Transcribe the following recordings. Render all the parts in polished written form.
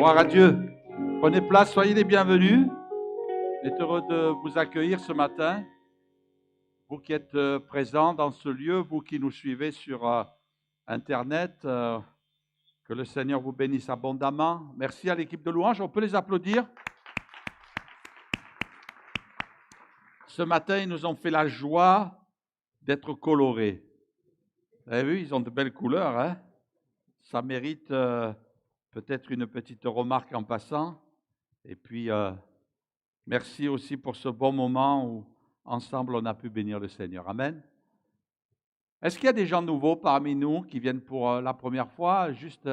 Gloire à Dieu. Prenez place, soyez les bienvenus. On est heureux de vous accueillir ce matin. Vous qui êtes présents dans ce lieu, vous qui nous suivez sur Internet, que le Seigneur vous bénisse abondamment. Merci à l'équipe de louange, on peut les applaudir. Ce matin, ils nous ont fait la joie d'être colorés. Vous avez vu, ils ont de belles couleurs, hein? Ça mérite peut-être une petite remarque en passant. Et puis, merci aussi pour ce bon moment où, ensemble, on a pu bénir le Seigneur. Amen. Est-ce qu'il y a des gens nouveaux parmi nous qui viennent pour la première fois? Juste,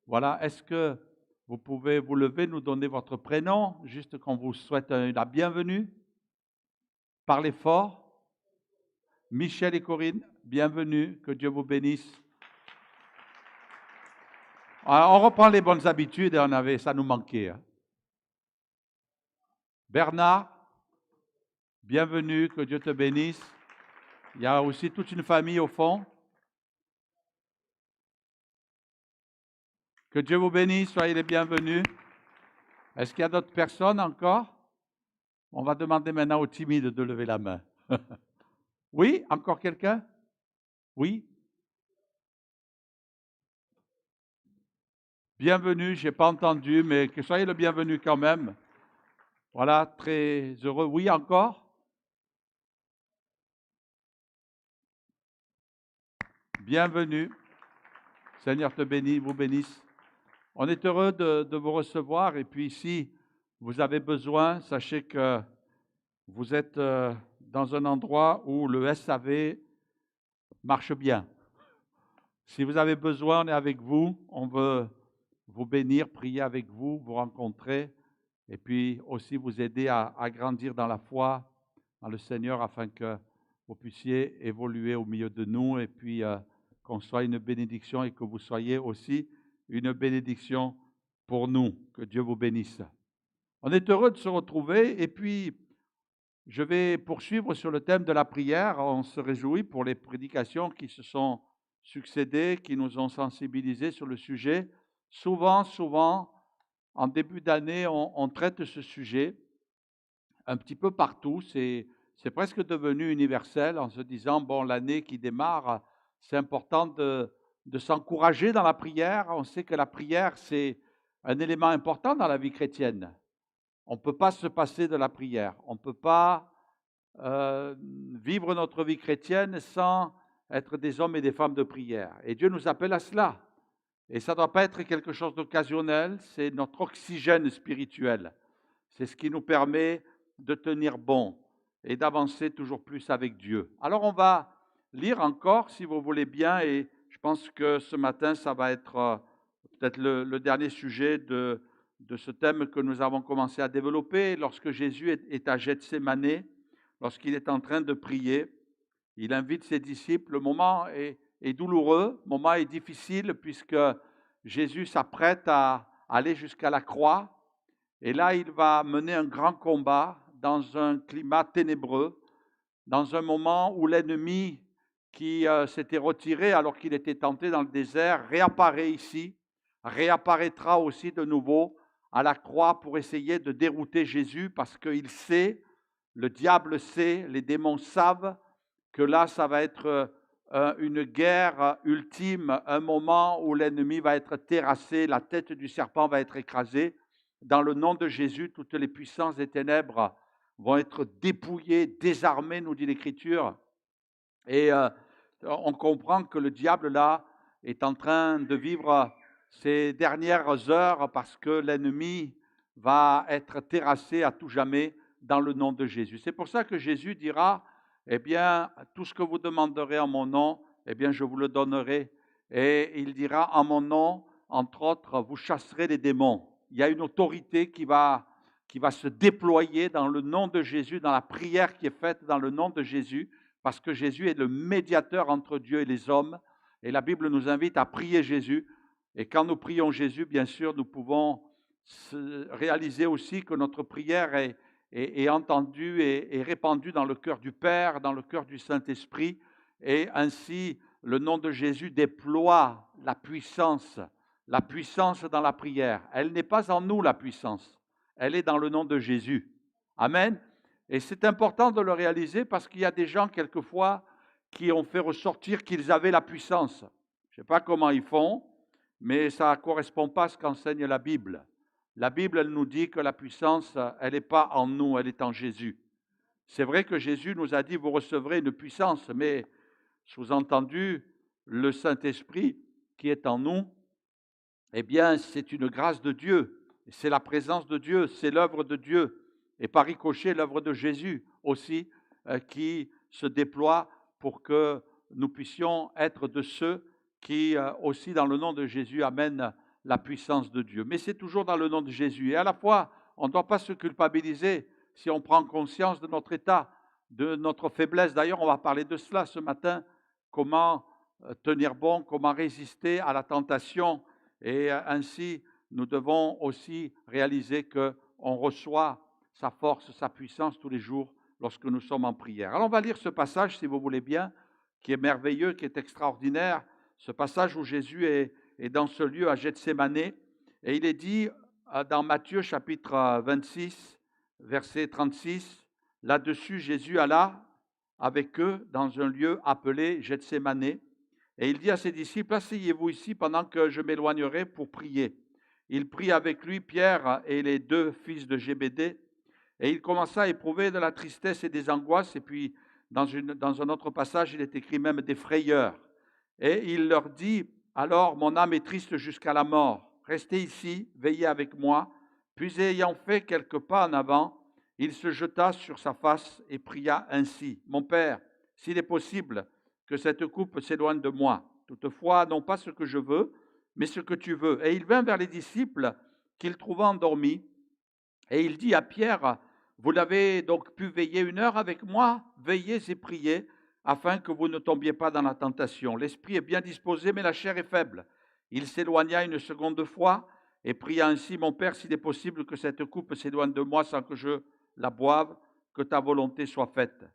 voilà, est-ce que vous pouvez vous lever, nous donner votre prénom, juste qu'on vous souhaite la bienvenue? Parlez fort. Michel et Corinne, bienvenue, que Dieu vous bénisse. Alors, on reprend les bonnes habitudes, et ça nous manquait. Hein. Bernard, bienvenue, que Dieu te bénisse. Il y a aussi toute une famille au fond. Que Dieu vous bénisse, soyez les bienvenus. Est-ce qu'il y a d'autres personnes encore? On va demander maintenant aux timides de lever la main. Oui, encore quelqu'un? Oui? Bienvenue, je n'ai pas entendu, mais que soyez le bienvenu quand même. Voilà, très heureux. Oui, encore? Bienvenue. Seigneur te bénisse, vous bénisse. On est heureux de vous recevoir et puis si vous avez besoin, sachez que vous êtes dans un endroit où le SAV marche bien. Si vous avez besoin, on est avec vous, on veut vous bénir, prier avec vous, vous rencontrer et puis aussi vous aider à grandir dans la foi, dans le Seigneur afin que vous puissiez évoluer au milieu de nous et puis qu'on soit une bénédiction et que vous soyez aussi une bénédiction pour nous. Que Dieu vous bénisse. On est heureux de se retrouver et puis je vais poursuivre sur le thème de la prière. On se réjouit pour les prédications qui se sont succédées, qui nous ont sensibilisés sur le sujet. Souvent, en début d'année, on traite ce sujet un petit peu partout. C'est presque devenu universel en se disant, bon, l'année qui démarre, c'est important de s'encourager dans la prière. On sait que la prière, c'est un élément important dans la vie chrétienne. On ne peut pas se passer de la prière. On ne peut pas vivre notre vie chrétienne sans être des hommes et des femmes de prière. Et Dieu nous appelle à cela. Et ça ne doit pas être quelque chose d'occasionnel, c'est notre oxygène spirituel. C'est ce qui nous permet de tenir bon et d'avancer toujours plus avec Dieu. Alors on va lire encore, si vous voulez bien, et je pense que ce matin, ça va être peut-être le dernier sujet de ce thème que nous avons commencé à développer. Lorsque Jésus est à Gethsémanée, lorsqu'il est en train de prier, il invite ses disciples. Le moment est douloureux, le moment est difficile puisque Jésus s'apprête à aller jusqu'à la croix. Et là, il va mener un grand combat dans un climat ténébreux, dans un moment où l'ennemi qui s'était retiré alors qu'il était tenté dans le désert réapparaît ici, réapparaîtra aussi de nouveau à la croix pour essayer de dérouter Jésus parce qu'il sait, le diable sait, les démons savent que là, ça va être une guerre ultime, un moment où l'ennemi va être terrassé, la tête du serpent va être écrasée. Dans le nom de Jésus, toutes les puissances des ténèbres vont être dépouillées, désarmées, nous dit l'Écriture. Et on comprend que le diable, là, est en train de vivre ses dernières heures parce que l'ennemi va être terrassé à tout jamais dans le nom de Jésus. C'est pour ça que Jésus dira, eh bien, tout ce que vous demanderez en mon nom, eh bien, je vous le donnerai. Et il dira, en mon nom, entre autres, vous chasserez les démons. Il y a une autorité qui va se déployer dans le nom de Jésus, dans la prière qui est faite dans le nom de Jésus, parce que Jésus est le médiateur entre Dieu et les hommes. Et la Bible nous invite à prier Jésus. Et quand nous prions Jésus, bien sûr, nous pouvons réaliser aussi que notre prière est entendue et répandue dans le cœur du Père, dans le cœur du Saint-Esprit. Et ainsi, le nom de Jésus déploie la puissance la puissance dans la prière. Elle n'est pas en nous, la puissance. Elle est dans le nom de Jésus. Amen. Et c'est important de le réaliser parce qu'il y a des gens, quelquefois, qui ont fait ressortir qu'ils avaient la puissance. Je ne sais pas comment ils font, mais ça ne correspond pas à ce qu'enseigne la Bible. La Bible, elle nous dit que la puissance, elle n'est pas en nous, elle est en Jésus. C'est vrai que Jésus nous a dit, vous recevrez une puissance, mais sous-entendu, le Saint-Esprit qui est en nous, eh bien, c'est une grâce de Dieu, c'est la présence de Dieu, c'est l'œuvre de Dieu, et par ricochet, l'œuvre de Jésus aussi, qui se déploie pour que nous puissions être de ceux qui, aussi dans le nom de Jésus, amènent la puissance de Dieu. Mais c'est toujours dans le nom de Jésus. Et à la fois, on ne doit pas se culpabiliser si on prend conscience de notre état, de notre faiblesse. D'ailleurs, on va parler de cela ce matin, comment tenir bon, comment résister à la tentation. Et ainsi, nous devons aussi réaliser qu'on reçoit sa force, sa puissance tous les jours lorsque nous sommes en prière. Alors, on va lire ce passage, si vous voulez bien, qui est merveilleux, qui est extraordinaire. Ce passage où Jésus est dans ce lieu à Gethsémane. Et il est dit dans Matthieu chapitre 26, verset 36, là-dessus, Jésus alla avec eux dans un lieu appelé Gethsémane. Et il dit à ses disciples, asseyez-vous ici pendant que je m'éloignerai pour prier. Il prit avec lui Pierre et les deux fils de Zébédée, et il commença à éprouver de la tristesse et des angoisses, et puis dans un autre passage, il est écrit même des frayeurs. Et il leur dit, alors mon âme est triste jusqu'à la mort, restez ici, veillez avec moi. Puis ayant fait quelques pas en avant, il se jeta sur sa face et pria ainsi, mon Père, s'il est possible que cette coupe s'éloigne de moi, toutefois non pas ce que je veux, mais ce que tu veux. Et il vint vers les disciples qu'il trouva endormis, et il dit à Pierre, vous l'avez donc pu veiller 1 heure avec moi, veillez et priez, afin que vous ne tombiez pas dans la tentation. L'esprit est bien disposé, mais la chair est faible. Il s'éloigna une seconde fois et pria ainsi, mon Père, s'il est possible que cette coupe s'éloigne de moi sans que je la boive, que ta volonté soit faite.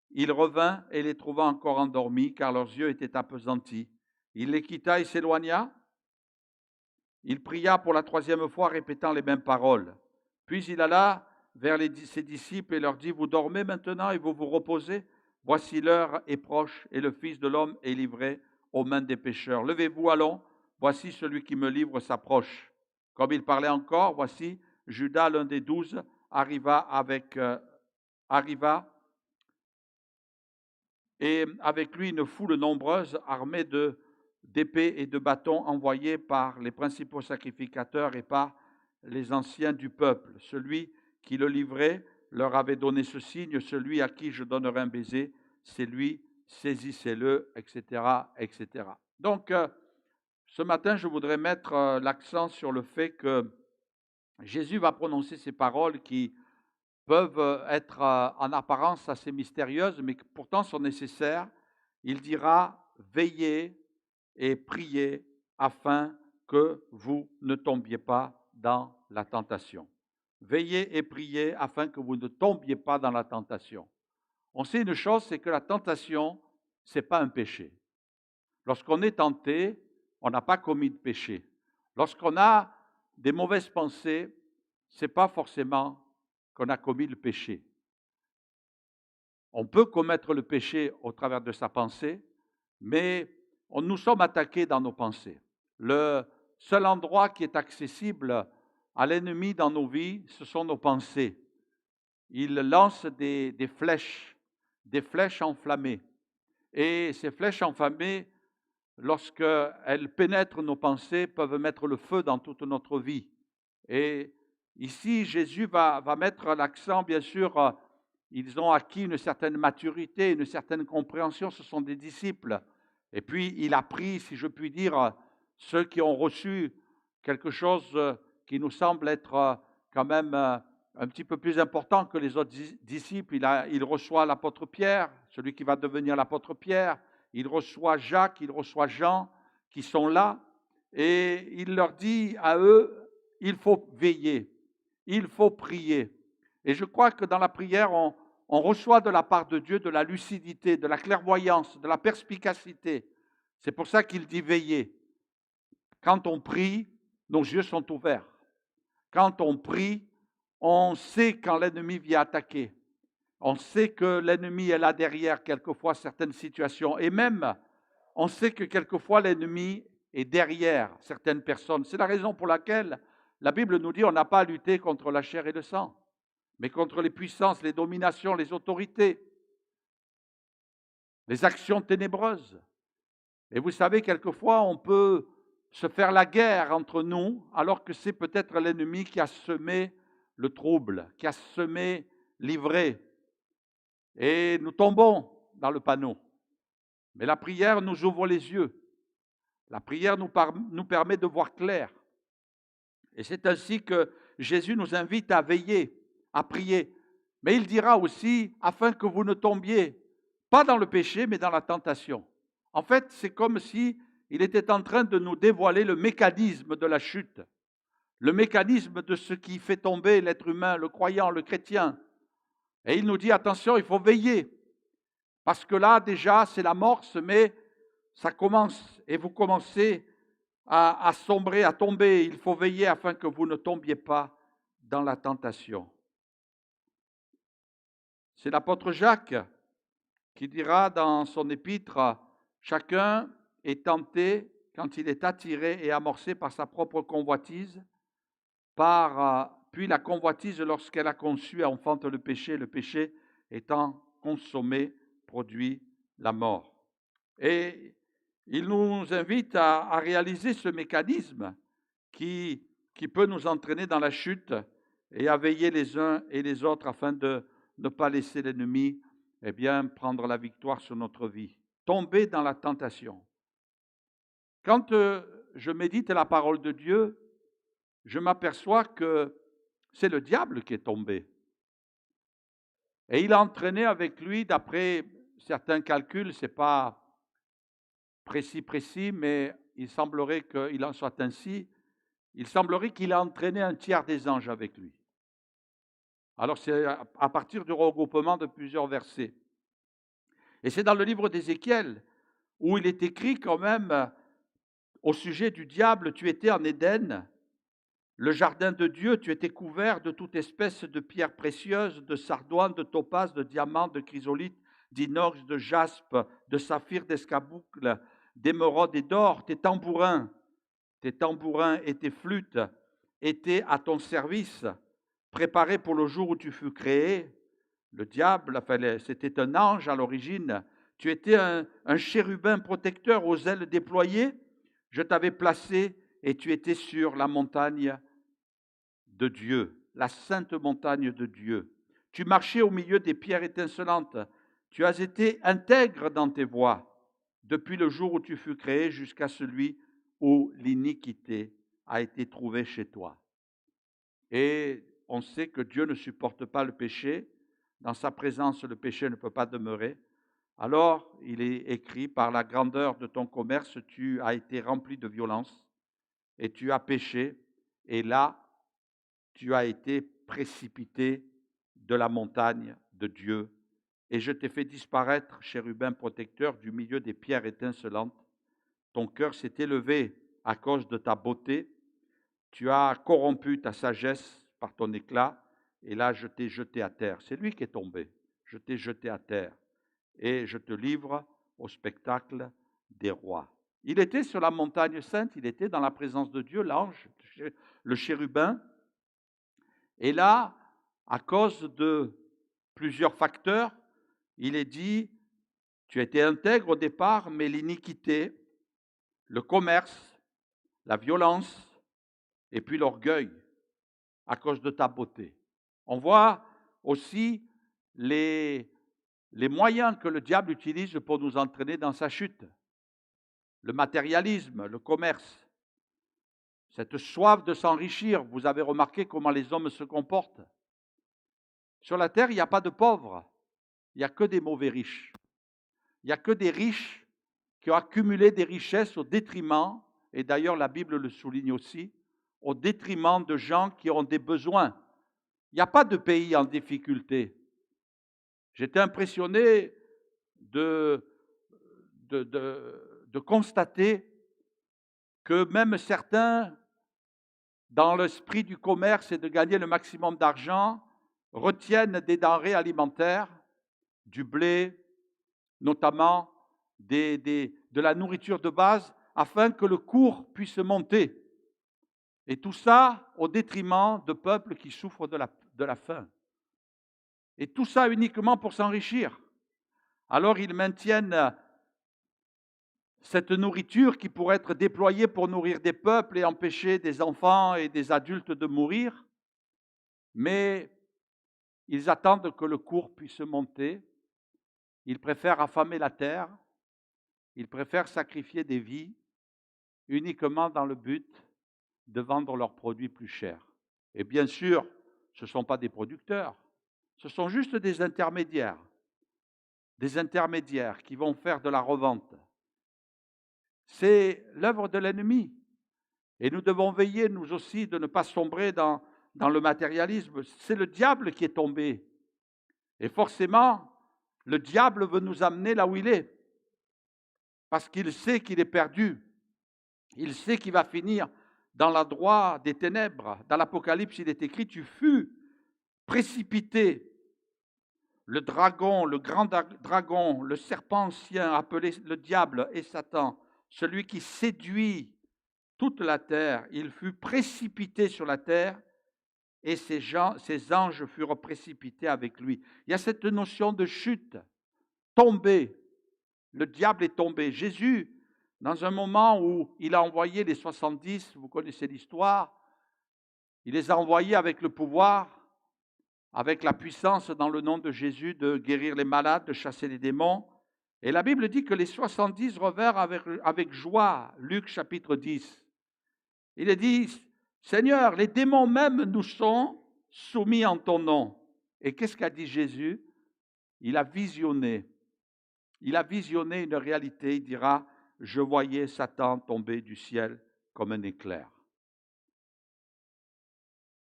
Il revint et les trouva encore endormis, car leurs yeux étaient appesantis. Il les quitta et s'éloigna. Il pria pour la 3e fois, répétant les mêmes paroles. Puis il alla vers ses disciples et leur dit, vous dormez maintenant et vous vous reposez? Voici l'heure est proche et le Fils de l'homme est livré aux mains des pécheurs. Levez-vous, allons, voici celui qui me livre s'approche. Comme il parlait encore, voici Judas, l'un des 12, arriva et avec lui une foule nombreuse armée d'épées et de bâtons envoyés par les principaux sacrificateurs et par les anciens du peuple. Celui qui le livrait leur avait donné ce signe, celui à qui je donnerai un baiser, c'est lui, saisissez-le, etc., etc. Donc, ce matin, je voudrais mettre l'accent sur le fait que Jésus va prononcer ces paroles qui peuvent être en apparence assez mystérieuses, mais qui pourtant sont nécessaires. Il dira, veillez et priez afin que vous ne tombiez pas dans la tentation. Veillez et priez afin que vous ne tombiez pas dans la tentation. On sait une chose, c'est que la tentation, ce n'est pas un péché. Lorsqu'on est tenté, on n'a pas commis de péché. Lorsqu'on a des mauvaises pensées, ce n'est pas forcément qu'on a commis le péché. On peut commettre le péché au travers de sa pensée, mais nous sommes attaqués dans nos pensées. Le seul endroit qui est accessible à l'ennemi dans nos vies, ce sont nos pensées. Il lance des flèches enflammées. Et ces flèches enflammées, lorsqu'elles pénètrent nos pensées, peuvent mettre le feu dans toute notre vie. Et ici, Jésus va mettre l'accent, bien sûr, ils ont acquis une certaine maturité, une certaine compréhension, ce sont des disciples. Et puis, il a pris, si je puis dire, ceux qui ont reçu quelque chose qui nous semble être quand même un petit peu plus important que les autres disciples. Il reçoit l'apôtre Pierre, celui qui va devenir l'apôtre Pierre. Il reçoit Jacques, il reçoit Jean, qui sont là. Et il leur dit à eux, il faut veiller, il faut prier. Et je crois que dans la prière, on reçoit de la part de Dieu de la lucidité, de la clairvoyance, de la perspicacité. C'est pour ça qu'il dit veiller. Quand on prie, nos yeux sont ouverts. Quand on prie, on sait quand l'ennemi vient attaquer. On sait que l'ennemi est là derrière quelquefois certaines situations. Et même, on sait que quelquefois l'ennemi est derrière certaines personnes. C'est la raison pour laquelle la Bible nous dit qu'on n'a pas à lutter contre la chair et le sang, mais contre les puissances, les dominations, les autorités, les actions ténébreuses. Et vous savez, quelquefois, on peut se faire la guerre entre nous, alors que c'est peut-être l'ennemi qui a semé le trouble, qui a semé l'ivraie. Et nous tombons dans le panneau. Mais la prière nous ouvre les yeux. La prière nous permet de voir clair. Et c'est ainsi que Jésus nous invite à veiller, à prier. Mais il dira aussi, afin que vous ne tombiez pas dans le péché, mais dans la tentation. En fait, c'est comme si il était en train de nous dévoiler le mécanisme de la chute, le mécanisme de ce qui fait tomber l'être humain, le croyant, le chrétien. Et il nous dit, attention, il faut veiller. Parce que là, déjà, c'est l'amorce, mais ça commence et vous commencez à sombrer, à tomber. Il faut veiller afin que vous ne tombiez pas dans la tentation. C'est l'apôtre Jacques qui dira dans son épître, chacun est tenté quand il est attiré et amorcé par sa propre convoitise, puis la convoitise, lorsqu'elle a conçu, enfante le péché étant consommé, produit la mort. Et il nous invite à réaliser ce mécanisme qui peut nous entraîner dans la chute et à veiller les uns et les autres afin de ne pas laisser l'ennemi prendre la victoire sur notre vie. Tomber dans la tentation. Quand je médite la parole de Dieu, je m'aperçois que c'est le diable qui est tombé. Et il a entraîné avec lui, d'après certains calculs, ce n'est pas précis, mais il semblerait qu'il en soit ainsi. Il semblerait qu'il a entraîné un tiers des anges avec lui. Alors c'est à partir du regroupement de plusieurs versets. Et c'est dans le livre d'Ézéchiel où il est écrit quand même au sujet du diable, tu étais en Éden, le jardin de Dieu, tu étais couvert de toute espèce de pierres précieuses, de sardoine, de topaze, de diamants, de chrysolite, d'inox, de jaspe, de saphir, d'escarboucle, d'émeraude et d'or. Tes tambourins et tes flûtes étaient à ton service, préparés pour le jour où tu fus créé. Le diable, c'était un ange à l'origine. Tu étais un chérubin protecteur aux ailes déployées. Je t'avais placé et tu étais sur la montagne de Dieu, la sainte montagne de Dieu. Tu marchais au milieu des pierres étincelantes. Tu as été intègre dans tes voies, depuis le jour où tu fus créé jusqu'à celui où l'iniquité a été trouvée chez toi. Et on sait que Dieu ne supporte pas le péché. Dans sa présence, le péché ne peut pas demeurer. Alors, il est écrit, par la grandeur de ton commerce, tu as été rempli de violence et tu as péché. Et là, tu as été précipité de la montagne de Dieu. Et je t'ai fait disparaître, chérubin protecteur, du milieu des pierres étincelantes. Ton cœur s'est élevé à cause de ta beauté. Tu as corrompu ta sagesse par ton éclat. Et là, je t'ai jeté à terre. C'est lui qui est tombé. Je t'ai jeté à terre. Et je te livre au spectacle des rois. Il était sur la montagne sainte, il était dans la présence de Dieu, l'ange, le chérubin. Et là, à cause de plusieurs facteurs, il est dit, tu étais intègre au départ, mais l'iniquité, le commerce, la violence et puis l'orgueil, à cause de ta beauté. On voit aussi les moyens que le diable utilise pour nous entraîner dans sa chute. Le matérialisme, le commerce, cette soif de s'enrichir. Vous avez remarqué comment les hommes se comportent. Sur la terre, il n'y a pas de pauvres, il n'y a que des mauvais riches. Il n'y a que des riches qui ont accumulé des richesses au détriment, et d'ailleurs la Bible le souligne aussi, au détriment de gens qui ont des besoins. Il n'y a pas de pays en difficulté. J'étais impressionné de constater que même certains dans l'esprit du commerce et de gagner le maximum d'argent, retiennent des denrées alimentaires, du blé, notamment de la nourriture de base, afin que le cours puisse monter. Et tout ça au détriment de peuples qui souffrent de la faim. Et tout ça uniquement pour s'enrichir. Alors ils maintiennent cette nourriture qui pourrait être déployée pour nourrir des peuples et empêcher des enfants et des adultes de mourir, mais ils attendent que le cours puisse monter. Ils préfèrent affamer la terre, ils préfèrent sacrifier des vies uniquement dans le but de vendre leurs produits plus chers. Et bien sûr, ce ne sont pas des producteurs, ce sont juste des intermédiaires qui vont faire de la revente. C'est l'œuvre de l'ennemi. Et nous devons veiller, nous aussi, de ne pas sombrer dans le matérialisme. C'est le diable qui est tombé. Et forcément, le diable veut nous amener là où il est. Parce qu'il sait qu'il est perdu. Il sait qu'il va finir dans l'endroit des ténèbres. Dans l'Apocalypse, il est écrit, tu fus précipité. Le dragon, le grand dragon, le serpent ancien, appelé le diable et Satan, celui qui séduit toute la terre, il fut précipité sur la terre et ses anges furent précipités avec lui. Il y a cette notion de chute, tombé. Le diable est tombé. Jésus, dans un moment où il a envoyé les 70, vous connaissez l'histoire, il les a envoyés avec le pouvoir, avec la puissance dans le nom de Jésus de guérir les malades, de chasser les démons. Et la Bible dit que les 70 revinrent avec joie, Luc chapitre 10. Il est dit, Seigneur, les démons même nous sont soumis en ton nom. Et qu'est-ce qu'a dit Jésus? Il a visionné une réalité. Il dira, je voyais Satan tomber du ciel comme un éclair.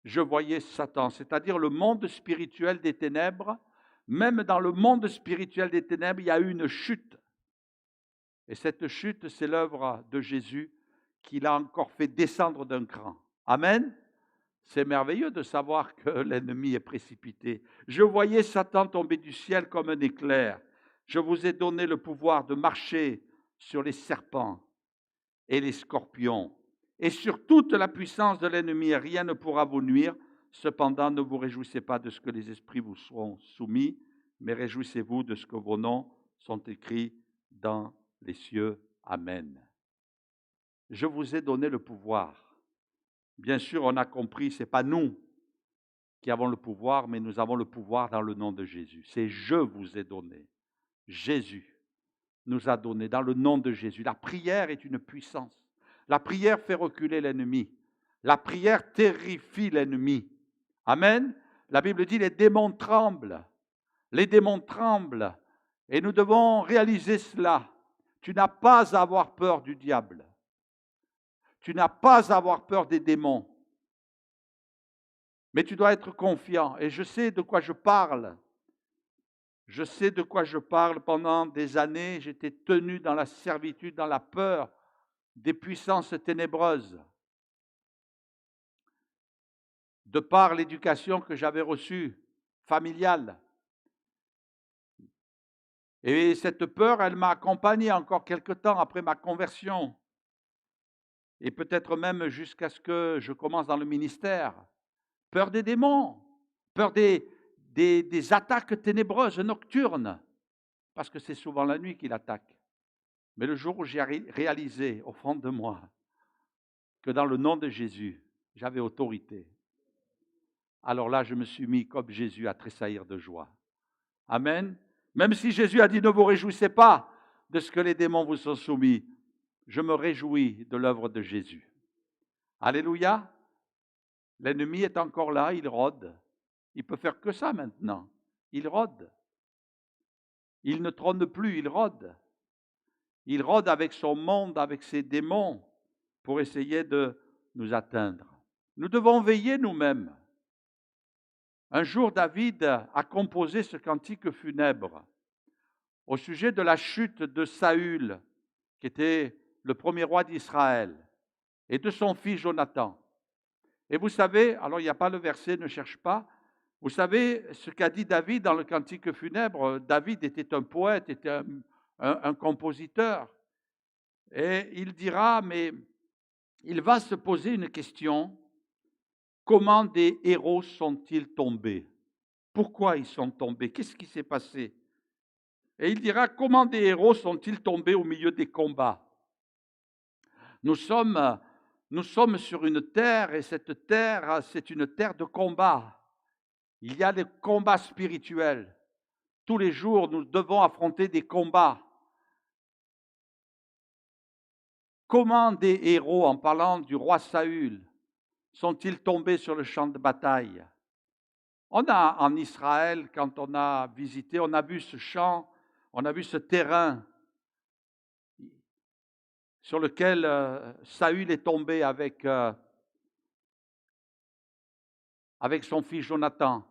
Je voyais Satan, c'est-à-dire le monde spirituel des ténèbres. Même dans le monde spirituel des ténèbres, il y a eu une chute. Et cette chute, c'est l'œuvre de Jésus qui l'a encore fait descendre d'un cran. Amen. C'est merveilleux de savoir que l'ennemi est précipité. Je voyais Satan tomber du ciel comme un éclair. Je vous ai donné le pouvoir de marcher sur les serpents et les scorpions et sur toute la puissance de l'ennemi. Rien ne pourra vous nuire. Cependant, ne vous réjouissez pas de ce que les esprits vous seront soumis, mais réjouissez-vous de ce que vos noms sont écrits dans les cieux. Amen. Je vous ai donné le pouvoir. Bien sûr, on a compris, ce n'est pas nous qui avons le pouvoir, mais nous avons le pouvoir dans le nom de Jésus. C'est je vous ai donné. Jésus nous a donné dans le nom de Jésus. La prière est une puissance. La prière fait reculer l'ennemi. La prière terrifie l'ennemi. Amen. La Bible dit les démons tremblent. Les démons tremblent. Et nous devons réaliser cela. Tu n'as pas à avoir peur du diable. Tu n'as pas à avoir peur des démons. Mais tu dois être confiant. Et je sais de quoi je parle. Je sais de quoi je parle. Pendant des années, j'étais tenu dans la servitude, dans la peur des puissances ténébreuses. De par l'éducation que j'avais reçue, familiale. Et cette peur, elle m'a accompagné encore quelque temps après ma conversion. Et peut-être même jusqu'à ce que je commence dans le ministère. Peur des démons, peur des attaques ténébreuses nocturnes, parce que c'est souvent la nuit qu'il attaque. Mais le jour où j'ai réalisé au fond de moi que dans le nom de Jésus, j'avais autorité, alors là, je me suis mis comme Jésus à tressaillir de joie. Amen. Même si Jésus a dit, ne vous réjouissez pas de ce que les démons vous sont soumis, je me réjouis de l'œuvre de Jésus. Alléluia. L'ennemi est encore là, il rôde. Il peut faire que ça maintenant. Il rôde. Il ne trône plus, il rôde. Il rôde avec son monde, avec ses démons, pour essayer de nous atteindre. Nous devons veiller nous-mêmes. Un jour, David a composé ce cantique funèbre au sujet de la chute de Saül, qui était le premier roi d'Israël, et de son fils Jonathan. Et vous savez, alors il n'y a pas le verset, ne cherche pas, vous savez ce qu'a dit David dans le Cantique funèbre. David était un poète, était un compositeur. Et il dira, mais il va se poser une question, comment des héros sont-ils tombés? Pourquoi ils sont tombés? Qu'est-ce qui s'est passé? Et il dira, comment des héros sont-ils tombés au milieu des combats? Nous sommes sur une terre, et cette terre, c'est une terre de combat. Il y a des combats spirituels. Tous les jours, nous devons affronter des combats. Comment des héros, en parlant du roi Saül, sont-ils tombés sur le champ de bataille? On a en Israël, quand on a visité, on a vu ce champ, on a vu ce terrain sur lequel Saül est tombé avec son fils Jonathan.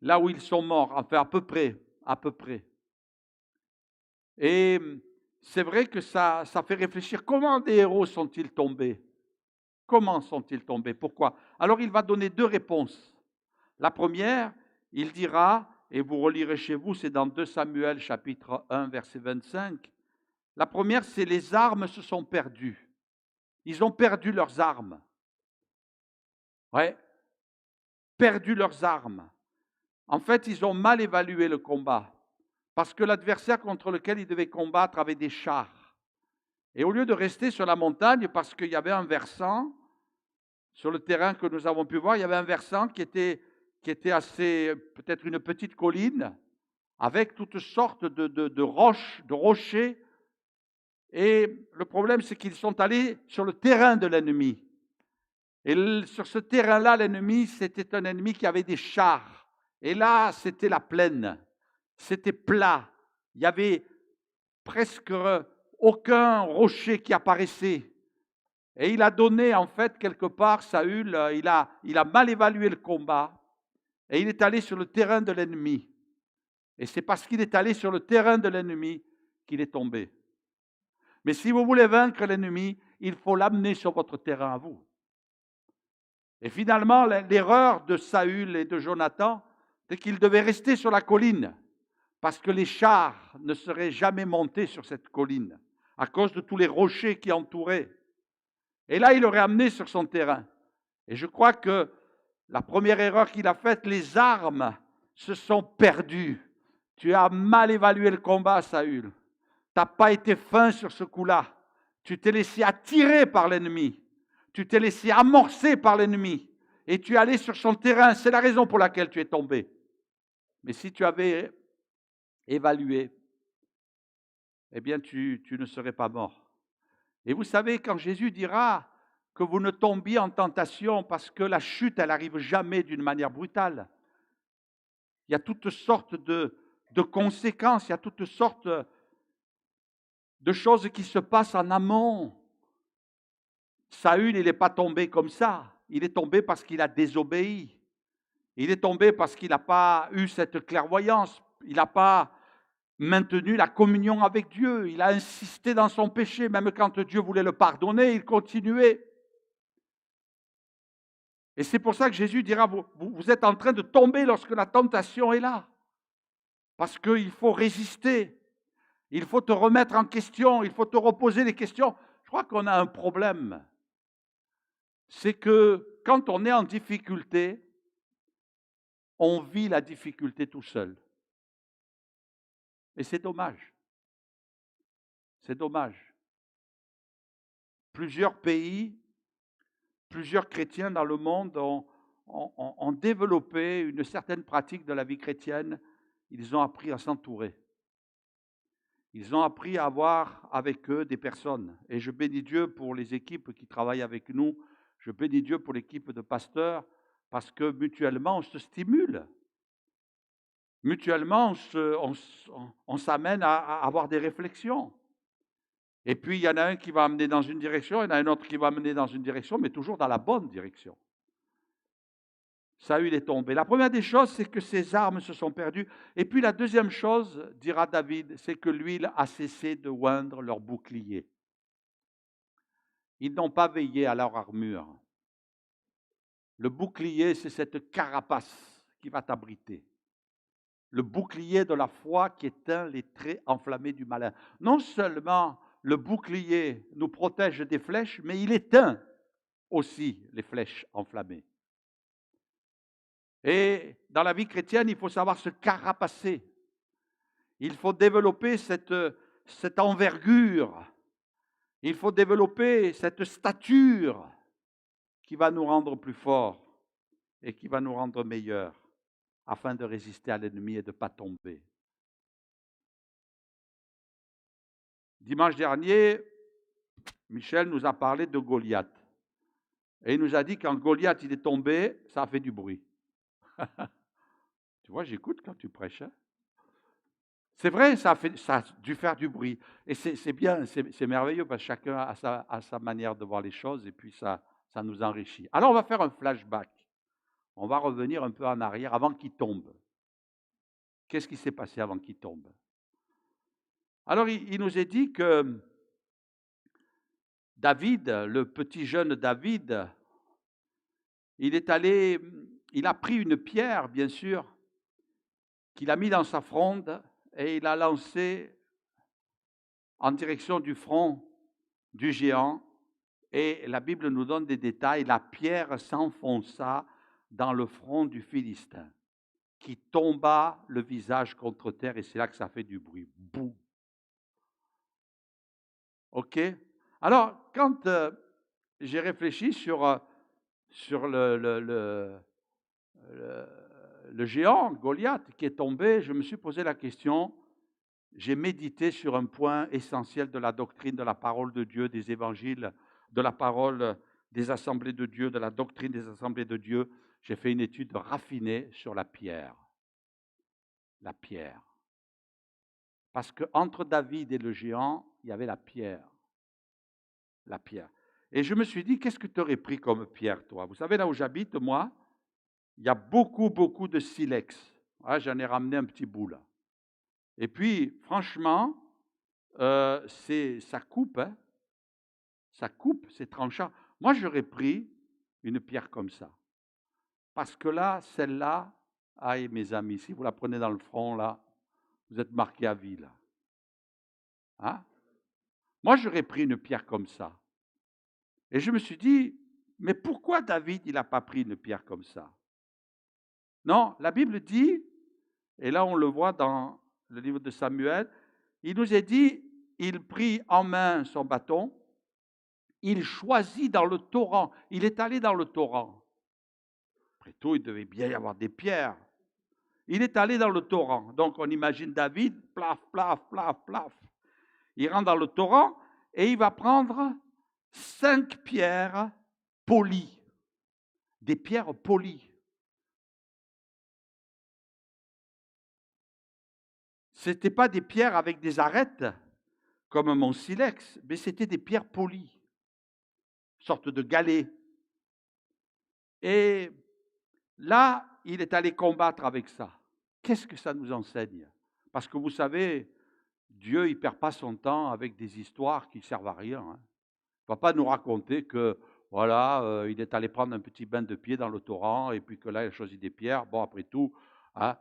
Là où ils sont morts, enfin à peu près. Et c'est vrai que ça fait réfléchir, comment des héros sont-ils tombés? Comment sont-ils tombés? Pourquoi? Alors il va donner deux réponses. La première, il dira, et vous relirez chez vous, c'est dans 2 Samuel chapitre 1 verset 25, la première, c'est les armes se sont perdues. Ils ont perdu leurs armes. Ouais, perdu leurs armes. En fait, ils ont mal évalué le combat, parce que l'adversaire contre lequel ils devaient combattre avait des chars. Et au lieu de rester sur la montagne, parce qu'il y avait un versant, sur le terrain que nous avons pu voir, il y avait un versant qui était assez, peut-être une petite colline, avec toutes sortes de roches, de rochers. Et le problème, c'est qu'ils sont allés sur le terrain de l'ennemi. Et sur ce terrain-là, l'ennemi, c'était un ennemi qui avait des chars. Et là, c'était la plaine. C'était plat. Il y avait presque aucun rocher qui apparaissait. Et il a donné, en fait, quelque part, Saül, il a mal évalué le combat. Et il est allé sur le terrain de l'ennemi. Et c'est parce qu'il est allé sur le terrain de l'ennemi qu'il est tombé. Mais si vous voulez vaincre l'ennemi, il faut l'amener sur votre terrain à vous. Et finalement, l'erreur de Saül et de Jonathan, c'est qu'ils devaient rester sur la colline, parce que les chars ne seraient jamais montés sur cette colline, à cause de tous les rochers qui entouraient. Et là, il l'aurait amené sur son terrain. Et je crois que la première erreur qu'il a faite, les armes se sont perdues. Tu as mal évalué le combat, Saül. Tu n'as pas été fin sur ce coup-là. Tu t'es laissé attirer par l'ennemi. Tu t'es laissé amorcer par l'ennemi. Et tu es allé sur son terrain. C'est la raison pour laquelle tu es tombé. Mais si tu avais évalué, eh bien, tu ne serais pas mort. Et vous savez, quand Jésus dira que vous ne tombiez en tentation, parce que la chute, elle n'arrive jamais d'une manière brutale. Il y a toutes sortes de conséquences, il y a toutes sortes de choses qui se passent en amont. Saül, il n'est pas tombé comme ça. Il est tombé parce qu'il a désobéi. Il est tombé parce qu'il n'a pas eu cette clairvoyance. Il n'a pas maintenu la communion avec Dieu. Il a insisté dans son péché. Même quand Dieu voulait le pardonner, il continuait. Et c'est pour ça que Jésus dira, vous êtes en train de tomber lorsque la tentation est là. Parce qu'il faut résister. Il faut te remettre en question. Il faut te reposer les questions. Je crois qu'on a un problème. C'est que quand on est en difficulté, on vit la difficulté tout seul. Et c'est dommage. C'est dommage. Plusieurs pays, plusieurs chrétiens dans le monde ont développé une certaine pratique de la vie chrétienne. Ils ont appris à s'entourer. Ils ont appris à avoir avec eux des personnes. Et je bénis Dieu pour les équipes qui travaillent avec nous. Je bénis Dieu pour l'équipe de pasteurs parce que mutuellement, on se stimule. Mutuellement, on s'amène à avoir des réflexions. Et puis, il y en a un qui va amener dans une direction, il y en a un autre qui va amener dans une direction, mais toujours dans la bonne direction. Saül est tombé. La première des choses, c'est que ses armes se sont perdues. Et puis la deuxième chose, dira David, c'est que l'huile a cessé de oindre leur bouclier. ils n'ont pas veillé à leur armure. Le bouclier, c'est cette carapace qui va t'abriter. Le bouclier de la foi qui éteint les traits enflammés du malin. Non seulement le bouclier nous protège des flèches, mais il éteint aussi les flèches enflammées. Et dans la vie chrétienne, il faut savoir se carapacer. Il faut développer cette envergure. Il faut développer cette stature qui va nous rendre plus forts et qui va nous rendre meilleurs afin de résister à l'ennemi et de ne pas tomber. Dimanche dernier, Michel nous a parlé de Goliath. Et il nous a dit quand Goliath il est tombé, ça a fait du bruit. Tu vois, j'écoute quand tu prêches. Hein? C'est vrai, ça a dû faire du bruit. Et c'est bien, c'est merveilleux parce que chacun a sa manière de voir les choses et puis ça nous enrichit. Alors on va faire un flashback. On va revenir un peu en arrière avant qu'il tombe. Qu'est-ce qui s'est passé avant qu'il tombe? Alors il nous est dit que David, le petit jeune David, il a pris une pierre, bien sûr, qu'il a mis dans sa fronde et il a lancé en direction du front du géant. Et la Bible nous donne des détails. La pierre s'enfonça dans le front du Philistin, qui tomba le visage contre terre, et c'est là que ça fait du bruit. Boum. OK? Alors, quand j'ai réfléchi sur le géant, Goliath, qui est tombé, je me suis posé la question, j'ai médité sur un point essentiel de la doctrine, de la parole de Dieu, des évangiles, de la parole des assemblées de Dieu, de la doctrine des assemblées de Dieu. J'ai fait une étude raffinée sur la pierre. La pierre. Parce qu'entre David et le géant, il y avait la pierre. La pierre. Et je me suis dit, qu'est-ce que tu aurais pris comme pierre, toi? Vous savez, là où j'habite, moi, il y a beaucoup de silex. Ah, j'en ai ramené un petit bout, là. Et puis, franchement, ça coupe, hein? Ça coupe, c'est tranchant. Moi, j'aurais pris une pierre comme ça. Parce que là, celle-là, aïe, mes amis, si vous la prenez dans le front, là, vous êtes marqué à vie, là. Hein? Moi, j'aurais pris une pierre comme ça. Et je me suis dit, mais pourquoi David, il n'a pas pris une pierre comme ça? Non, la Bible dit, et là on le voit dans le livre de Samuel, il nous est dit, il prit en main son bâton, il choisit dans le torrent, il est allé dans le torrent. Après tout, il devait bien y avoir des pierres. Il est allé dans le torrent. Donc on imagine David, plaf, plaf, plaf, plaf. Il rentre dans le torrent et il va prendre 5 pierres polies. Des pierres polies. Ce n'étaient pas des pierres avec des arêtes, comme mon silex, mais c'était des pierres polies, une sorte de galets. Et là, il est allé combattre avec ça. Qu'est-ce que ça nous enseigne? Parce que vous savez, Dieu, il ne perd pas son temps avec des histoires qui ne servent à rien. Hein. Il ne va pas nous raconter que, voilà, il est allé prendre un petit bain de pied dans le torrent et puis que là, il a choisi des pierres. Bon, après tout, hein,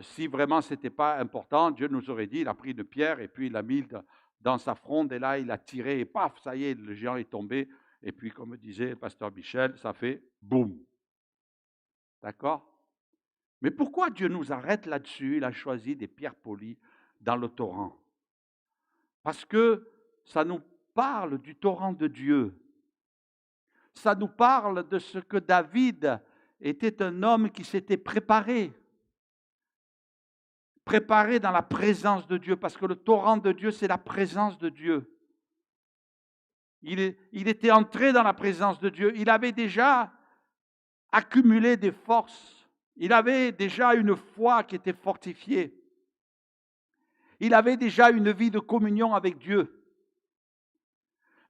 si vraiment ce n'était pas important, Dieu nous aurait dit, il a pris une pierre et puis il l'a mis dans sa fronde et là, il a tiré et paf, ça y est, le géant est tombé. Et puis, comme disait le pasteur Michel, ça fait boum. D'accord? Mais pourquoi Dieu nous arrête là-dessus? Il a choisi des pierres polies dans le torrent. Parce que ça nous parle du torrent de Dieu. Ça nous parle de ce que David était un homme qui s'était préparé. Préparé dans la présence de Dieu, parce que le torrent de Dieu, c'est la présence de Dieu. Il était entré dans la présence de Dieu. Il avait déjà accumulé des forces. Il avait déjà une foi qui était fortifiée. Il avait déjà une vie de communion avec Dieu.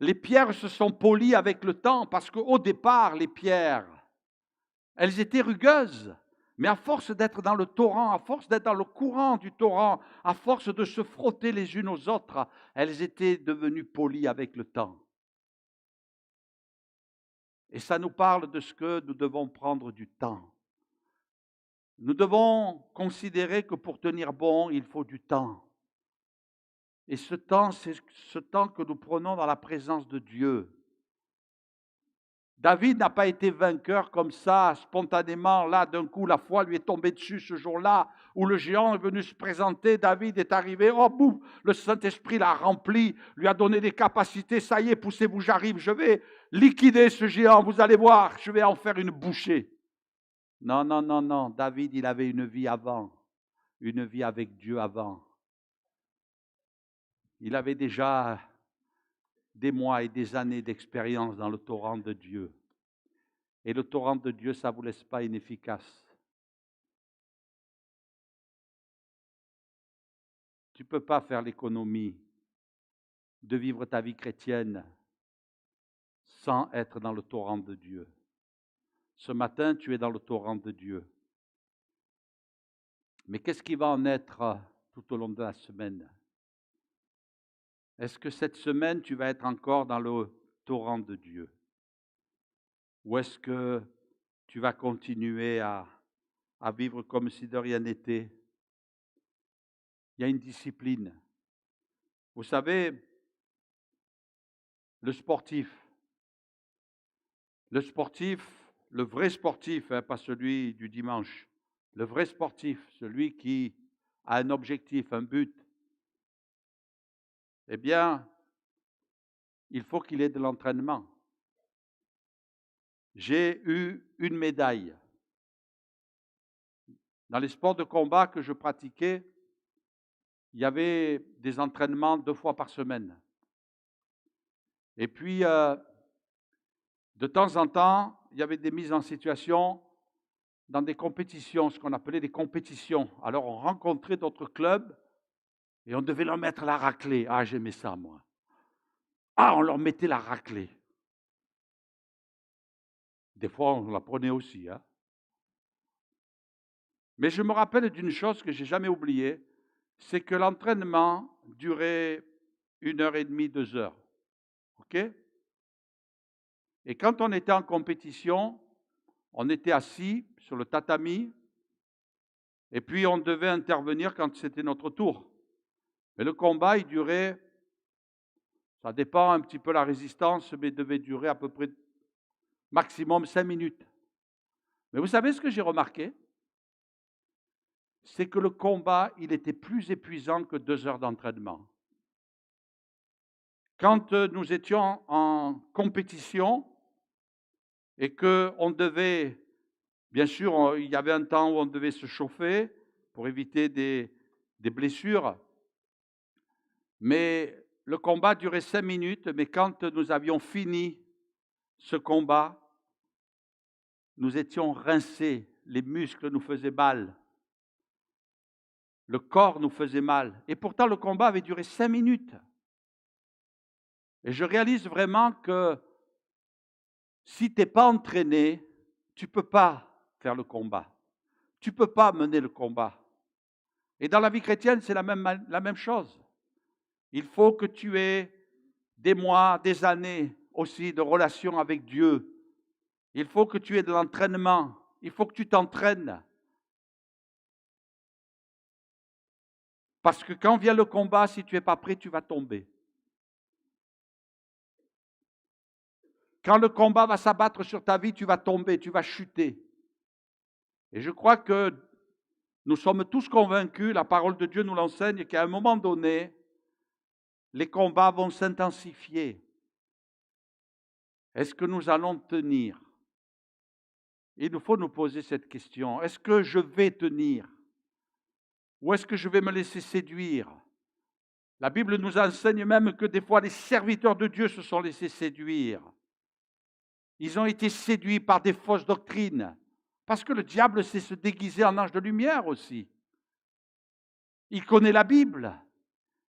Les pierres se sont polies avec le temps parce qu'au départ, les pierres, elles étaient rugueuses. Mais à force d'être dans le torrent, à force d'être dans le courant du torrent, à force de se frotter les unes aux autres, elles étaient devenues polies avec le temps. Et ça nous parle de ce que nous devons prendre du temps. Nous devons considérer que pour tenir bon, il faut du temps. Et ce temps, c'est ce temps que nous prenons dans la présence de Dieu. David n'a pas été vainqueur comme ça, spontanément, là, d'un coup, la foi lui est tombée dessus ce jour-là, où le géant est venu se présenter, David est arrivé, oh bouf, le Saint-Esprit l'a rempli, lui a donné des capacités, ça y est, poussez-vous, j'arrive, je vais liquider ce géant, vous allez voir, je vais en faire une bouchée. Non, non, non, non, David, il avait une vie avant, une vie avec Dieu avant. Il avait déjà des mois et des années d'expérience dans le torrent de Dieu. Et le torrent de Dieu, ça ne vous laisse pas inefficace. Tu ne peux pas faire l'économie de vivre ta vie chrétienne sans être dans le torrent de Dieu. Ce matin, tu es dans le torrent de Dieu. Mais qu'est-ce qui va en être tout au long de la semaine? Est-ce que cette semaine, tu vas être encore dans le torrent de Dieu? Ou est-ce que tu vas continuer à vivre comme si de rien n'était? Il y a une discipline. Vous savez, le sportif, le vrai sportif, pas celui du dimanche, le vrai sportif, celui qui a un objectif, un but, eh bien, il faut qu'il ait de l'entraînement. J'ai eu une médaille. Dans les sports de combat que je pratiquais, il y avait des entraînements 2 fois par semaine. Et puis, de temps en temps, il y avait des mises en situation dans des compétitions, ce qu'on appelait des compétitions. Alors, on rencontrait d'autres clubs et on devait leur mettre la raclée. Ah, j'aimais ça, moi. Ah, on leur mettait la raclée. Des fois, on la prenait aussi. Hein. Mais je me rappelle d'une chose que je n'ai jamais oubliée, c'est que l'entraînement durait 1h30, 2 heures. OK? Et quand on était en compétition, on était assis sur le tatami et puis on devait intervenir quand c'était notre tour. Mais le combat, il durait, ça dépend un petit peu la résistance, mais il devait durer à peu près maximum 5 minutes. Mais vous savez ce que j'ai remarqué? C'est que le combat, il était plus épuisant que 2 heures d'entraînement. Quand nous étions en compétition et qu'on devait, bien sûr, il y avait un temps où on devait se chauffer pour éviter des blessures, mais le combat durait 5 minutes, mais quand nous avions fini ce combat, nous étions rincés, les muscles nous faisaient mal, le corps nous faisait mal, et pourtant le combat avait duré 5 minutes. Et je réalise vraiment que si tu n'es pas entraîné, tu ne peux pas faire le combat. Tu ne peux pas mener le combat. Et dans la vie chrétienne, c'est la même chose. Il faut que tu aies des mois, des années aussi de relation avec Dieu. Il faut que tu aies de l'entraînement. Il faut que tu t'entraînes. Parce que quand vient le combat, si tu n'es pas prêt, tu vas tomber. Quand le combat va s'abattre sur ta vie, tu vas tomber, tu vas chuter. Et je crois que nous sommes tous convaincus, la parole de Dieu nous l'enseigne, qu'à un moment donné, les combats vont s'intensifier. Est-ce que nous allons tenir? Il nous faut nous poser cette question. Est-ce que je vais tenir? Ou est-ce que je vais me laisser séduire? La Bible nous enseigne même que des fois les serviteurs de Dieu se sont laissés séduire. Ils ont été séduits par des fausses doctrines. Parce que le diable sait se déguiser en ange de lumière aussi. Il connaît la Bible.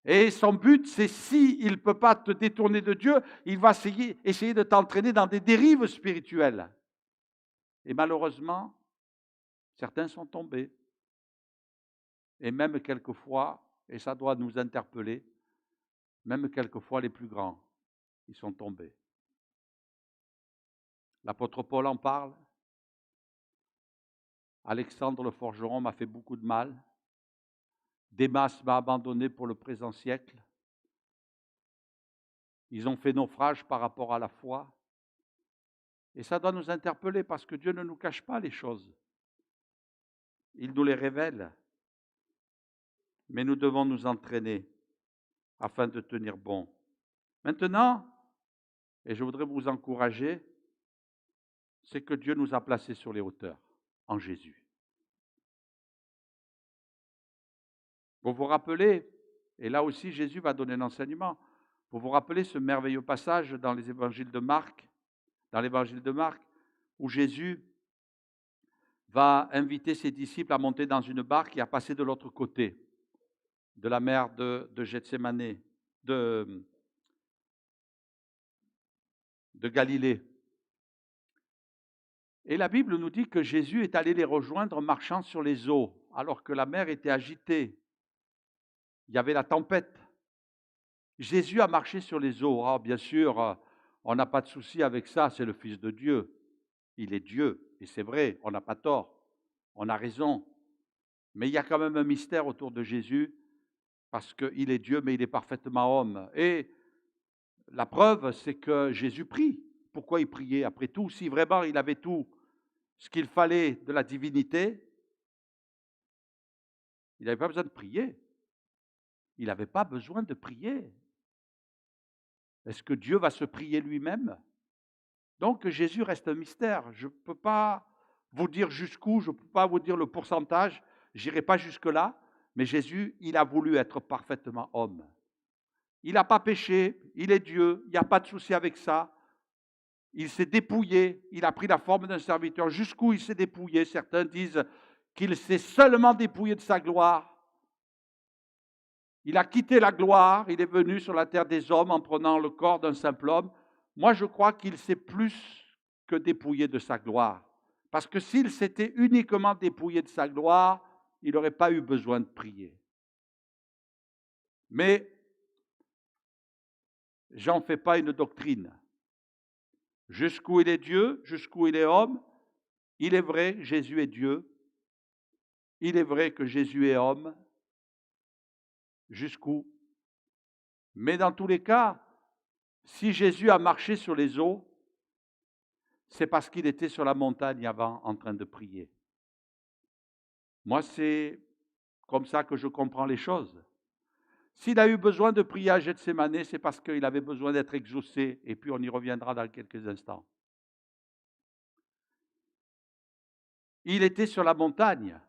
Et son but, c'est s'il ne peut pas te détourner de Dieu, il va essayer de t'entraîner dans des dérives spirituelles. Et malheureusement, certains sont tombés. Et même quelquefois, et ça doit nous interpeller, même quelquefois les plus grands, ils sont tombés. L'apôtre Paul en parle. Alexandre le forgeron m'a fait beaucoup de mal. Démas m'a abandonné pour le présent siècle. Ils ont fait naufrage par rapport à la foi. Et ça doit nous interpeller parce que Dieu ne nous cache pas les choses. Il nous les révèle. Mais nous devons nous entraîner afin de tenir bon. Maintenant, et je voudrais vous encourager, c'est que Dieu nous a placés sur les hauteurs en Jésus. Vous vous rappelez, et là aussi Jésus va donner un enseignement, vous vous rappelez ce merveilleux passage dans les évangiles de Marc, dans l'évangile de Marc, où Jésus va inviter ses disciples à monter dans une barque et à passer de l'autre côté de la mer de Gethsémane, de Galilée. Et la Bible nous dit que Jésus est allé les rejoindre marchant sur les eaux, alors que la mer était agitée. Il y avait la tempête. Jésus a marché sur les eaux. Ah, bien sûr, on n'a pas de souci avec ça, c'est le Fils de Dieu. Il est Dieu, et c'est vrai, on n'a pas tort, on a raison. Mais il y a quand même un mystère autour de Jésus, parce qu'il est Dieu, mais il est parfaitement homme. Et la preuve, c'est que Jésus prie. Pourquoi il priait? Après tout, si vraiment il avait tout ce qu'il fallait de la divinité, il n'avait pas besoin de prier. Il n'avait pas besoin de prier. Est-ce que Dieu va se prier lui-même? Donc Jésus reste un mystère. Je ne peux pas vous dire jusqu'où, je ne peux pas vous dire le pourcentage, je n'irai pas jusque-là, mais Jésus, il a voulu être parfaitement homme. Il n'a pas péché, il est Dieu, il n'y a pas de souci avec ça. Il s'est dépouillé, il a pris la forme d'un serviteur. Jusqu'où il s'est dépouillé? Certains disent qu'il s'est seulement dépouillé de sa gloire. Il a quitté la gloire, il est venu sur la terre des hommes en prenant le corps d'un simple homme. Moi, je crois qu'il s'est plus que dépouillé de sa gloire. Parce que s'il s'était uniquement dépouillé de sa gloire, il n'aurait pas eu besoin de prier. Mais j'en fais pas une doctrine. Jusqu'où il est Dieu, jusqu'où il est homme, il est vrai, Jésus est Dieu. Il est vrai que Jésus est homme. Jusqu'où? Mais dans tous les cas, si Jésus a marché sur les eaux, c'est parce qu'il était sur la montagne avant en train de prier. Moi, c'est comme ça que je comprends les choses. S'il a eu besoin de prier à Gethsémane, c'est parce qu'il avait besoin d'être exaucé, et puis on y reviendra dans quelques instants. Il était sur la montagne,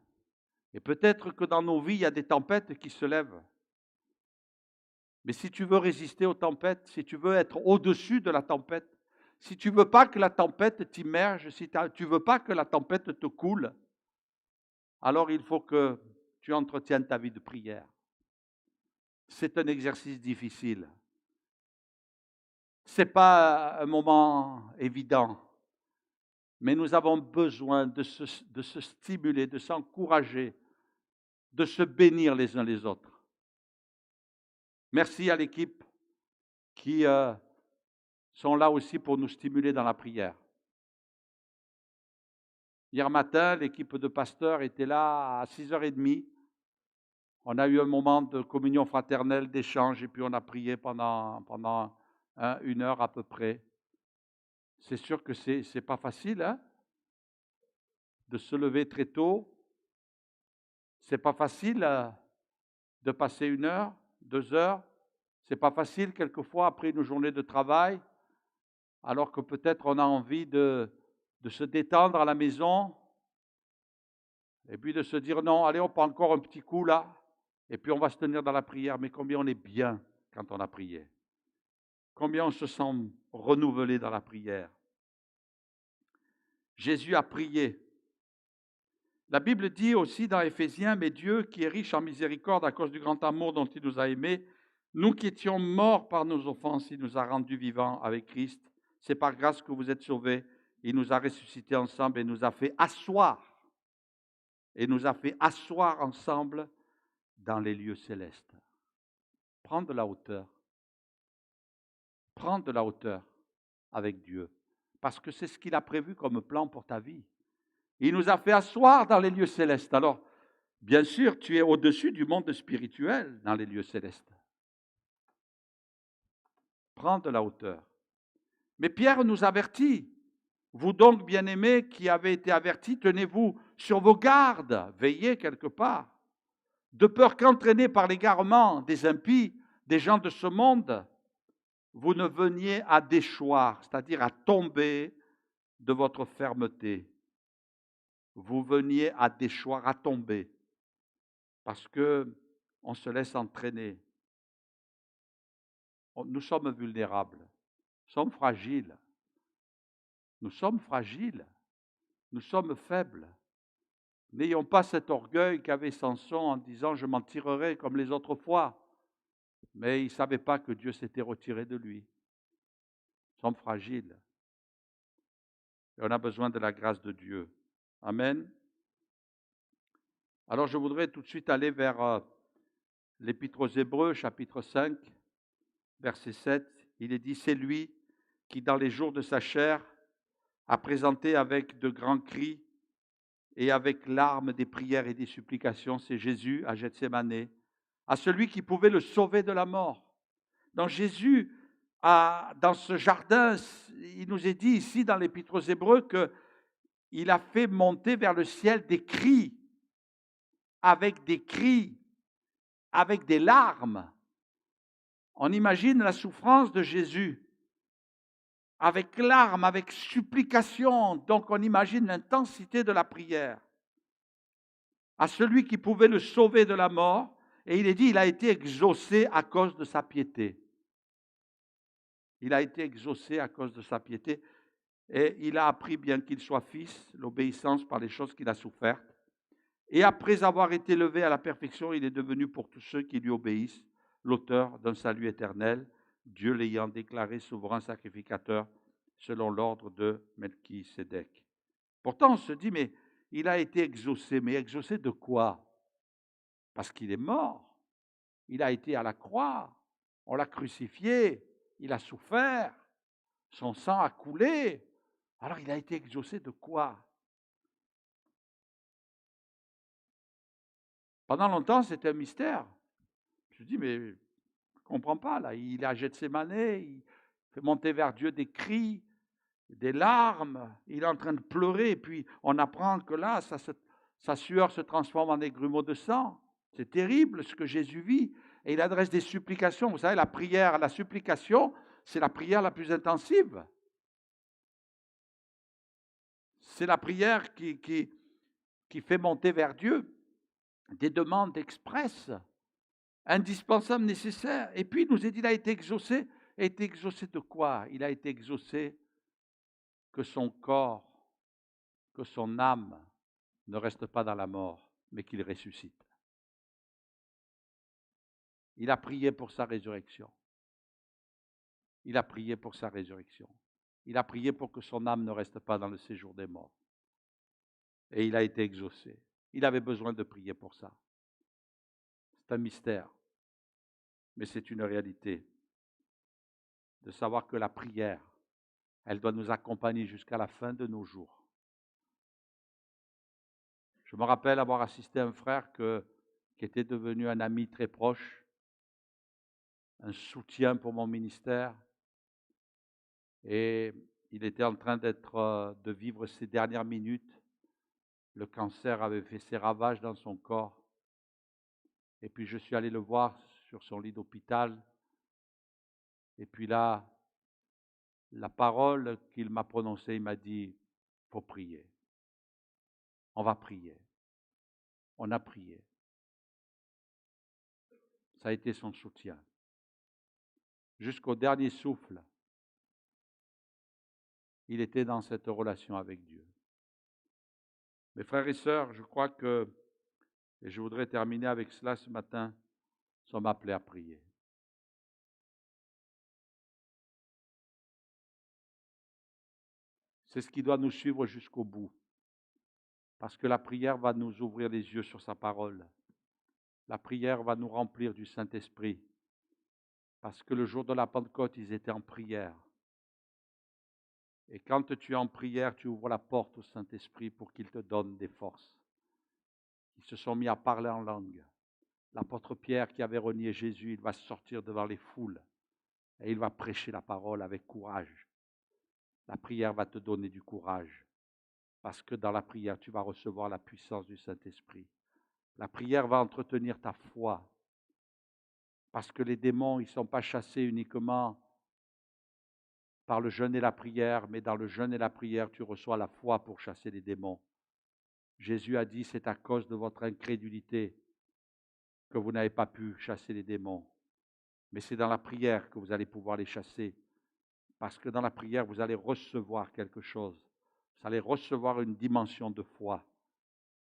et peut-être que dans nos vies, il y a des tempêtes qui se lèvent. Mais si tu veux résister aux tempêtes, si tu veux être au-dessus de la tempête, si tu ne veux pas que la tempête t'immerge, si tu ne veux pas que la tempête te coule, alors il faut que tu entretiennes ta vie de prière. C'est un exercice difficile. Ce n'est pas un moment évident, mais nous avons besoin de se stimuler, de s'encourager, de se bénir les uns les autres. Merci à l'équipe qui sont là aussi pour nous stimuler dans la prière. Hier matin, l'équipe de pasteurs était là à 6h30. On a eu un moment de communion fraternelle, d'échange, et puis on a prié pendant 1 heure à peu près. C'est sûr que c'est pas facile, hein, de se lever très tôt. C'est pas facile de passer 1 heure, 2 heures. C'est pas facile quelquefois après une journée de travail, alors que peut-être on a envie de se détendre à la maison, et puis de se dire non, allez, on prend encore un petit coup là, et puis on va se tenir dans la prière. Mais combien on est bien quand on a prié. Combien on se sent renouvelé dans la prière. Jésus a prié. La Bible dit aussi dans Éphésiens, mais Dieu qui est riche en miséricorde à cause du grand amour dont il nous a aimés, nous qui étions morts par nos offenses, il nous a rendus vivants avec Christ. C'est par grâce que vous êtes sauvés. Il nous a ressuscités ensemble et nous a fait asseoir. Et nous a fait asseoir ensemble dans les lieux célestes. Prendre de la hauteur. Prendre de la hauteur avec Dieu. parce que c'est ce qu'il a prévu comme plan pour ta vie. Il nous a fait asseoir dans les lieux célestes. Alors, bien sûr, tu es au-dessus du monde spirituel dans les lieux célestes. Prends de la hauteur. Mais Pierre nous avertit. Vous donc, bien-aimés, qui avez été avertis, tenez-vous sur vos gardes, veillez quelque part, de peur qu'entraînés par l'égarement des impies, des gens de ce monde, vous ne veniez à déchoir, c'est-à-dire à tomber de votre fermeté. Vous veniez à déchoir, à tomber, parce que on se laisse entraîner. Nous sommes vulnérables, nous sommes fragiles, nous sommes fragiles, nous sommes faibles. N'ayons pas cet orgueil qu'avait Samson en disant « je m'en tirerai comme les autres fois ». Mais il ne savait pas que Dieu s'était retiré de lui. Nous sommes fragiles. Et on a besoin de la grâce de Dieu. Amen. Alors je voudrais tout de suite aller vers l'Épître aux Hébreux, chapitre 5, verset 7. Il est dit « C'est lui qui, dans les jours de sa chair, a présenté avec de grands cris et avec larmes des prières et des supplications, c'est Jésus à Gethsémanée, à celui qui pouvait le sauver de la mort. » Donc Jésus, dans ce jardin, il nous est dit ici dans l'Épître aux Hébreux qu'il a fait monter vers le ciel des cris, avec des larmes. On imagine la souffrance de Jésus, avec larmes, avec supplication. Donc on imagine l'intensité de la prière. À celui qui pouvait le sauver de la mort, et il est dit, il a été exaucé à cause de sa piété. Il a été exaucé à cause de sa piété, et il a appris, bien qu'il soit fils, l'obéissance par les choses qu'il a souffertes. Et après avoir été élevé à la perfection, il est devenu pour tous ceux qui lui obéissent l'auteur d'un salut éternel, Dieu l'ayant déclaré souverain sacrificateur selon l'ordre de Melchisédek. Pourtant, on se dit, mais il a été exaucé. Mais exaucé de quoi? Parce qu'il est mort. Il a été à la croix. On l'a crucifié. Il a souffert. Son sang a coulé. Alors, il a été exaucé de quoi? Pendant longtemps, c'était un mystère. Je me dis, mais je ne comprends pas, là. Il a Gethsémanée, il fait monter vers Dieu des cris, des larmes. Il est en train de pleurer. Et puis, on apprend que là, sa sueur se transforme en des grumeaux de sang. C'est terrible ce que Jésus vit. Et il adresse des supplications. Vous savez, la prière, la supplication, c'est la prière la plus intensive. C'est la prière qui fait monter vers Dieu des demandes expresses, indispensables, nécessaires. Et puis, il nous est dit, il a été exaucé. Il a été exaucé de quoi? Il a été exaucé que son corps, que son âme ne reste pas dans la mort, mais qu'il ressuscite. Il a prié pour sa résurrection. Il a prié pour sa résurrection. Il a prié pour que son âme ne reste pas dans le séjour des morts. Et il a été exaucé. Il avait besoin de prier pour ça. C'est un mystère, mais c'est une réalité. De savoir que la prière, elle doit nous accompagner jusqu'à la fin de nos jours. Je me rappelle avoir assisté à un frère qui était devenu un ami très proche, un soutien pour mon ministère. Et il était en train de vivre ses dernières minutes. Le cancer avait fait ses ravages dans son corps. Et puis je suis allé le voir sur son lit d'hôpital. Et puis là, la parole qu'il m'a prononcée, il m'a dit, il faut prier. On va prier. On a prié. Ça a été son soutien. Jusqu'au dernier souffle, il était dans cette relation avec Dieu. Mes frères et sœurs, je crois que, et je voudrais terminer avec cela ce matin, nous sommes appelés à prier. C'est ce qui doit nous suivre jusqu'au bout. Parce que la prière va nous ouvrir les yeux sur sa parole. La prière va nous remplir du Saint-Esprit. Parce que le jour de la Pentecôte, ils étaient en prière. Et quand tu es en prière, tu ouvres la porte au Saint-Esprit pour qu'il te donne des forces. Ils se sont mis à parler en langue. L'apôtre Pierre qui avait renié Jésus, il va sortir devant les foules et il va prêcher la parole avec courage. La prière va te donner du courage parce que dans la prière, tu vas recevoir la puissance du Saint-Esprit. La prière va entretenir ta foi parce que les démons, ils ne sont pas chassés uniquement par le jeûne et la prière, mais dans le jeûne et la prière, tu reçois la foi pour chasser les démons. Jésus a dit, c'est à cause de votre incrédulité que vous n'avez pas pu chasser les démons. Mais c'est dans la prière que vous allez pouvoir les chasser. Parce que dans la prière, vous allez recevoir quelque chose. Vous allez recevoir une dimension de foi.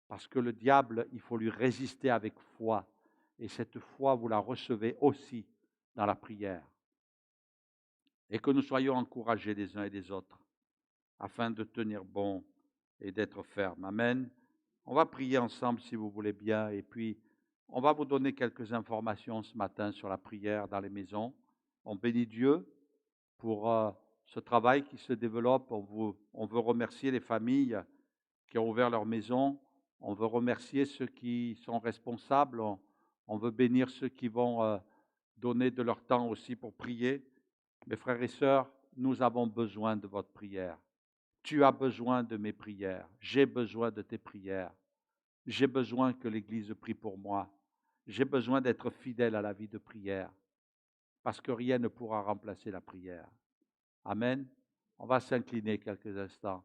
Parce que le diable, il faut lui résister avec foi. Et cette foi, vous la recevez aussi dans la prière. Et que nous soyons encouragés les uns et les autres, afin de tenir bon et d'être fermes. Amen. On va prier ensemble si vous voulez bien. Et puis, on va vous donner quelques informations ce matin sur la prière dans les maisons. On bénit Dieu pour ce travail qui se développe. On veut remercier les familles qui ont ouvert leur maison. On veut remercier ceux qui sont responsables. On veut bénir ceux qui vont donner de leur temps aussi pour prier. Mes frères et sœurs, nous avons besoin de votre prière. Tu as besoin de mes prières. J'ai besoin de tes prières. J'ai besoin que l'Église prie pour moi. J'ai besoin d'être fidèle à la vie de prière. Parce que rien ne pourra remplacer la prière. Amen. On va s'incliner quelques instants.